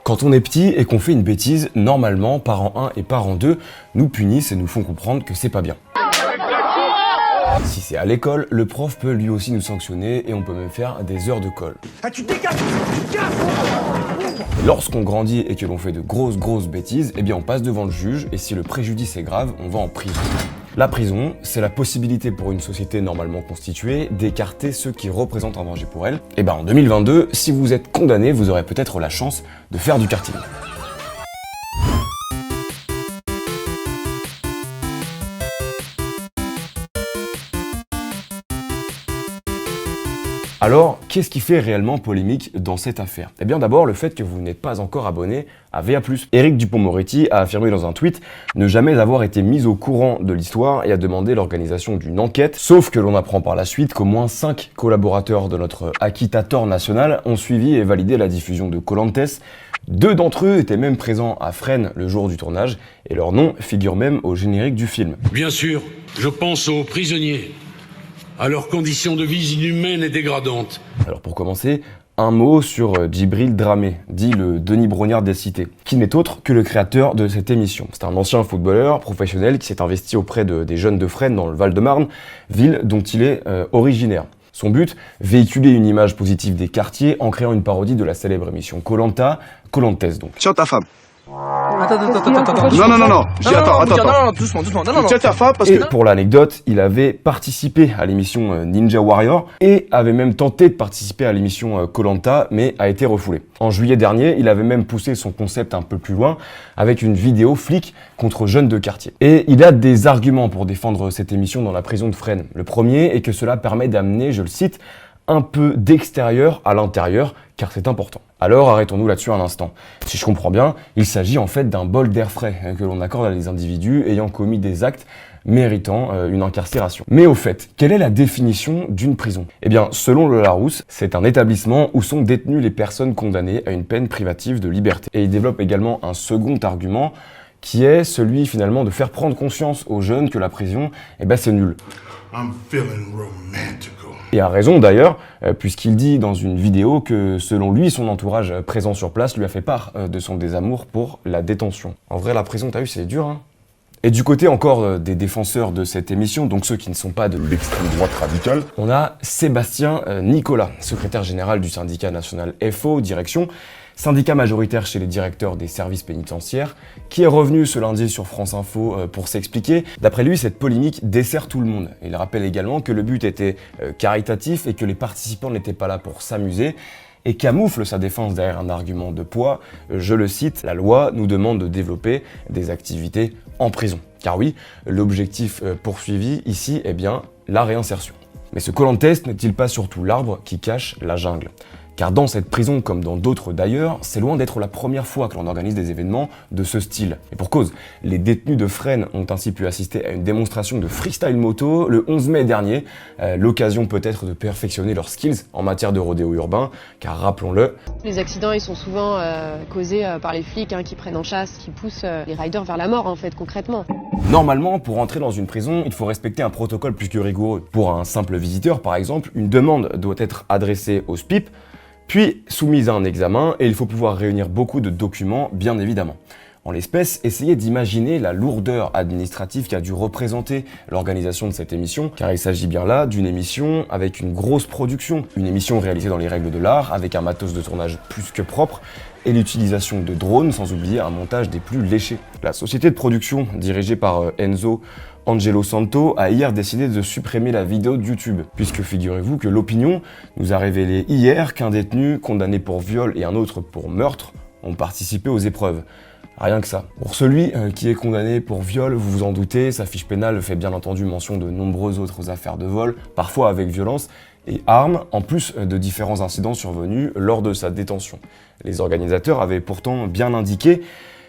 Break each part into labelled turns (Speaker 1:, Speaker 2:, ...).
Speaker 1: Quand on est petit et qu'on fait une bêtise, normalement, parents 1 et parents 2 nous punissent et nous font comprendre que c'est pas bien. Si c'est à l'école, le prof peut lui aussi nous sanctionner et on peut même faire des heures de colle.
Speaker 2: Ah, tu te dégages, tu te casses.
Speaker 1: Lorsqu'on grandit et que l'on fait de grosses bêtises, eh bien on passe devant le juge et si le préjudice est grave, on va en prison. La prison, c'est la possibilité pour une société normalement constituée d'écarter ceux qui représentent un danger pour elle. Et ben en 2022, si vous êtes condamné, vous aurez peut-être la chance de faire du karting. Alors, qu'est-ce qui fait réellement polémique dans cette affaire? Eh bien d'abord le fait que vous n'êtes pas encore abonné à VA+. Éric Dupond-Moretti a affirmé dans un tweet ne jamais avoir été mis au courant de l'histoire et a demandé l'organisation d'une enquête, sauf que l'on apprend par la suite qu'au moins 5 collaborateurs de notre Acquittator national ont suivi et validé la diffusion de Koh-Lantès. 2 d'entre eux étaient même présents à Fresnes le jour du tournage et leur nom figure même au générique du film.
Speaker 3: Bien sûr, je pense aux prisonniers, à leurs conditions de vie inhumaines et dégradantes.
Speaker 1: Alors pour commencer, un mot sur Djibril Dramé, dit le Denis Brognard des cités, qui n'est autre que le créateur de cette émission. C'est un ancien footballeur professionnel qui s'est investi auprès des jeunes de Fresnes dans le Val-de-Marne, ville dont il est originaire. Son but, véhiculer une image positive des quartiers en créant une parodie de la célèbre émission Koh-Lanta, Koh-Lantès donc.
Speaker 4: Tiens ta femme.
Speaker 2: Attends.
Speaker 4: Non. Attends.
Speaker 2: Doucement.
Speaker 4: Tiens ta femme parce que...
Speaker 1: Et pour l'anecdote, il avait participé à l'émission Ninja Warrior et avait même tenté de participer à l'émission Koh-Lanta, mais a été refoulé. En juillet dernier, il avait même poussé son concept un peu plus loin avec une vidéo flic contre jeunes de quartier. Et il a des arguments pour défendre cette émission dans la prison de Fresnes. Le premier est que cela permet d'amener, je le cite, un peu d'extérieur à l'intérieur, car c'est important. Alors arrêtons-nous là-dessus un instant. Si je comprends bien, il s'agit en fait d'un bol d'air frais que l'on accorde à des individus ayant commis des actes méritant une incarcération. Mais au fait, quelle est la définition d'une prison? Eh bien, selon le Larousse, c'est un établissement où sont détenues les personnes condamnées à une peine privative de liberté. Et il développe également un second argument qui est celui finalement de faire prendre conscience aux jeunes que la prison, c'est nul.
Speaker 5: I'm feeling romantical.
Speaker 1: Et a raison d'ailleurs, puisqu'il dit dans une vidéo que selon lui, son entourage présent sur place lui a fait part de son désamour pour la détention. En vrai, la prison, t'as vu, c'est dur, hein? Et du côté encore des défenseurs de cette émission, donc ceux qui ne sont pas de l'extrême droite radicale, on a Sébastien Nicolas, secrétaire général du syndicat national FO, direction, syndicat majoritaire chez les directeurs des services pénitentiaires, qui est revenu ce lundi sur France Info pour s'expliquer. D'après lui, cette polémique dessert tout le monde. Il rappelle également que le but était caritatif et que les participants n'étaient pas là pour s'amuser et camoufle sa défense derrière un argument de poids. Je le cite, la loi nous demande de développer des activités en prison. Car oui, l'objectif poursuivi ici est bien la réinsertion. Mais ce Koh-Lantès n'est-il pas surtout l'arbre qui cache la jungle ? Car dans cette prison, comme dans d'autres d'ailleurs, c'est loin d'être la première fois que l'on organise des événements de ce style. Et pour cause, les détenus de Fresnes ont ainsi pu assister à une démonstration de freestyle moto le 11 mai dernier, l'occasion peut-être de perfectionner leurs skills en matière de rodéo urbain, car rappelons-le...
Speaker 6: Les accidents, ils sont souvent causés par les flics qui prennent en chasse, qui poussent les riders vers la mort en fait, concrètement.
Speaker 1: Normalement, pour entrer dans une prison, il faut respecter un protocole plus que rigoureux. Pour un simple visiteur, par exemple, une demande doit être adressée au SPIP, puis soumise à un examen, et il faut pouvoir réunir beaucoup de documents, bien évidemment. En l'espèce, essayez d'imaginer la lourdeur administrative qui a dû représenter l'organisation de cette émission, car il s'agit bien là d'une émission avec une grosse production, une émission réalisée dans les règles de l'art, avec un matos de tournage plus que propre, et l'utilisation de drones, sans oublier un montage des plus léchés. La société de production, dirigée par Enzo Angelo Santo, a hier décidé de supprimer la vidéo de YouTube, puisque figurez-vous que l'opinion nous a révélé hier qu'un détenu condamné pour viol et un autre pour meurtre ont participé aux épreuves. Rien que ça. Pour celui qui est condamné pour viol, vous vous en doutez, sa fiche pénale fait bien entendu mention de nombreuses autres affaires de vol, parfois avec violence et armes, en plus de différents incidents survenus lors de sa détention. Les organisateurs avaient pourtant bien indiqué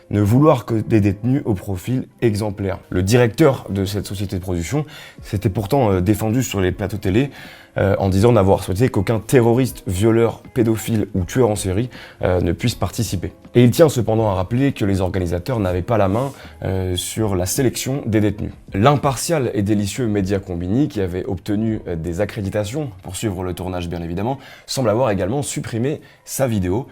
Speaker 1: ne vouloir que des détenus au profil exemplaire. Le directeur de cette société de production s'était pourtant défendu sur les plateaux télé en disant n'avoir souhaité qu'aucun terroriste, violeur, pédophile ou tueur en série ne puisse participer. Et il tient cependant à rappeler que les organisateurs n'avaient pas la main sur la sélection des détenus. L'impartial et délicieux Média Combini, qui avait obtenu des accréditations pour suivre le tournage bien évidemment, semble avoir également supprimé sa vidéo.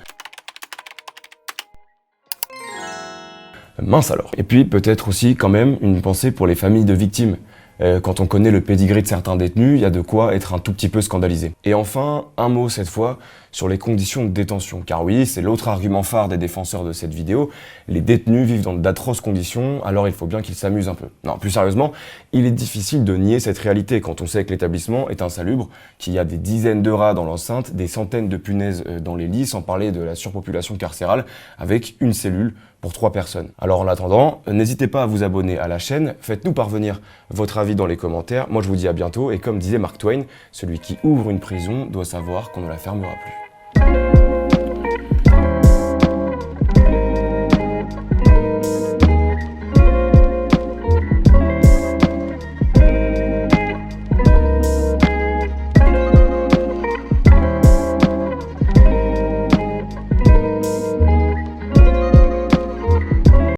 Speaker 1: Mince alors. Et puis peut-être aussi quand même une pensée pour les familles de victimes. Quand on connaît le pédigré de certains détenus, il y a de quoi être un tout petit peu scandalisé. Et enfin, un mot cette fois sur les conditions de détention. Car oui, c'est l'autre argument phare des défenseurs de cette vidéo, les détenus vivent dans d'atroces conditions, alors il faut bien qu'ils s'amusent un peu. Non, plus sérieusement, il est difficile de nier cette réalité quand on sait que l'établissement est insalubre, qu'il y a des dizaines de rats dans l'enceinte, des centaines de punaises dans les lits, sans parler de la surpopulation carcérale, avec une cellule pour 3 personnes. Alors en attendant, n'hésitez pas à vous abonner à la chaîne, faites-nous parvenir votre avis dans les commentaires. Moi je vous dis à bientôt, et comme disait Mark Twain, celui qui ouvre une prison doit savoir qu'on ne la fermera plus.